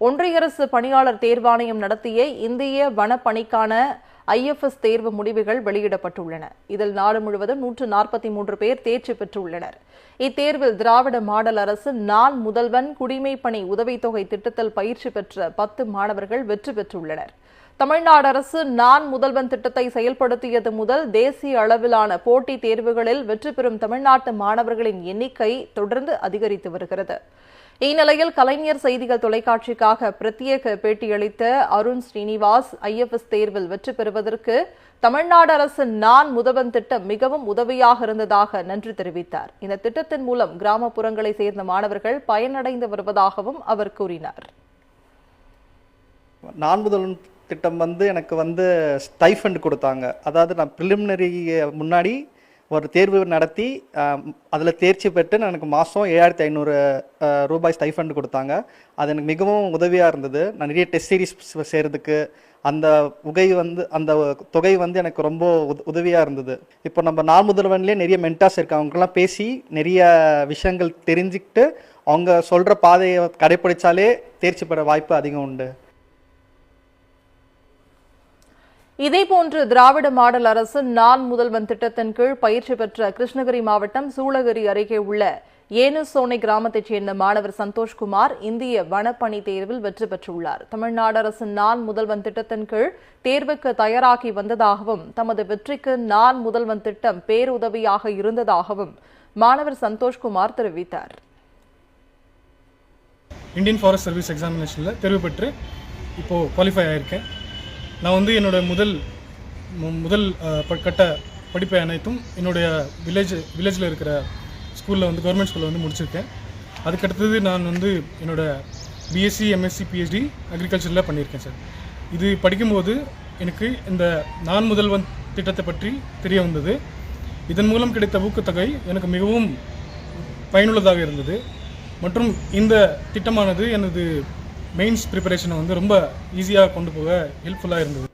ஒன்றிய அரசு பணியாளர் தேர்வாணையம் நடத்திய இந்திய வனப்பணிக்கான IFS தேர்வு முடிவுகள் வெளியிடப்பட்டுள்ளன. இதில் நாடு முழுவதும் 143 பேர் தேர்ச்சி பெற்றுள்ளனர். இத்தேர்வில் திராவிட மாடல் அரசு நான் முதல்வன் குடிமைப்பணி உதவித்தொகை திட்டத்தில் பயிற்சி பெற்ற 10 மாணவர்கள் வெற்றி பெற்றுள்ளனர். தமிழ்நாடு அரசு நான் முதல்வன் திட்டத்தை செயல்படுத்தியது முதல் தேசிய அளவிலான போட்டித் தேர்வுகளில் வெற்றி பெறும் தமிழ்நாட்டு மாணவர்களின் எண்ணிக்கை தொடர்ந்து அதிகரித்து வருகிறது. இந்நிலையில் கலைஞர் செய்திகள் தொலைக்காட்சிக்காக பிரத்யேக பேட்டியளித்த அருண் ஸ்ரீனிவாஸ் IFS தேர்வில் வெற்றி பெறுவதற்கு தமிழ்நாடு அரசு நான் முதல்வன் திட்டம் மிகவும் உதவியாக இருந்ததாக நன்றி தெரிவித்தார். இந்த திட்டத்தின் மூலம் கிராமப்புறங்களை சேர்ந்த மாணவர்கள் பயனடைந்து வருவதாகவும் அவர் கூறினார். நான் முதல்வன் திட்டம் எனக்கு ஸ்டைஃபண்ட் கொடுத்தாங்க. அதாவது நான் ப்ரிலிமினரி முன்னாடி ஒரு தேர்வு நடத்தி அதில் தேர்ச்சி பெற்று எனக்கு மாதம் 7500 ரூபாய் ஸ்டைஃபண்ட் கொடுத்தாங்க. அது எனக்கு மிகவும் உதவியாக இருந்தது. நான் நிறைய டெஸ்ட் சீரிஸ் செய்கிறதுக்கு அந்த அந்த தொகை எனக்கு ரொம்ப உதவியாக இருந்தது. இப்போ நம்ம நான் முதல்வன்லேயே நிறைய மென்டார்ஸ் இருக்காங்க. அவங்களாம் பேசி நிறைய விஷயங்கள் தெரிஞ்சுக்கிட்டு அவங்க சொல்கிற பாதையை கடைப்பிடிச்சாலே தேர்ச்சி பெற வாய்ப்பு அதிகம் உண்டு. இதேபோன்று திராவிட மாடல் அரசு நான் முதல்வன் திட்டத்தின் கீழ் பயிற்சி பெற்ற கிருஷ்ணகிரி மாவட்டம் சூளகிரி அருகே உள்ள ஏனுசோனை கிராமத்தைச் சேர்ந்த மாணவர் சந்தோஷ்குமார் இந்திய வனப்பணி தேர்வில் வெற்றி பெற்றுள்ளார். தமிழ்நாடு அரசு நான் முதல்வன் திட்டத்தின் கீழ் தேர்வுக்கு தயாராகி வந்ததாகவும் தமது வெற்றிக்கு நான் முதல்வன் திட்டம் பேருதவியாக இருந்ததாகவும் மாணவர் சந்தோஷ்குமார் தெரிவித்தார். இந்தியன் ஃபாரஸ்ட் சர்வீஸ் எக்ஸாமினேஷனில் தேர்வு பெற்று இப்போ குவாலிஃபை ஆயிருக்கேன். நான் என்னோட முதல் கட்ட படிப்பை அனைத்தும் என்னுடைய வில்லேஜில் இருக்கிற ஸ்கூலில் கவர்மெண்ட் ஸ்கூலில் முடிச்சிருக்கேன். அதுக்கடுத்தது நான் என்னோட BSc MSc PhD அக்ரிகல்ச்சரில் பண்ணியிருக்கேன் சார். இது படிக்கும்போது எனக்கு இந்த நான் முதல்வன் திட்டத்தை பற்றி தெரிய வந்தது. இதன் மூலம் கிடைத்த ஊக்கத்தொகை எனக்கு மிகவும் பயனுள்ளதாக இருந்தது. மற்றும் இந்த திட்டமானது எனது மெயின்ஸ் ப்ரிப்பரேஷனை ரொம்ப ஈஸியாக கொண்டு போக ஹெல்ப்ஃபுல்லாக இருந்தது.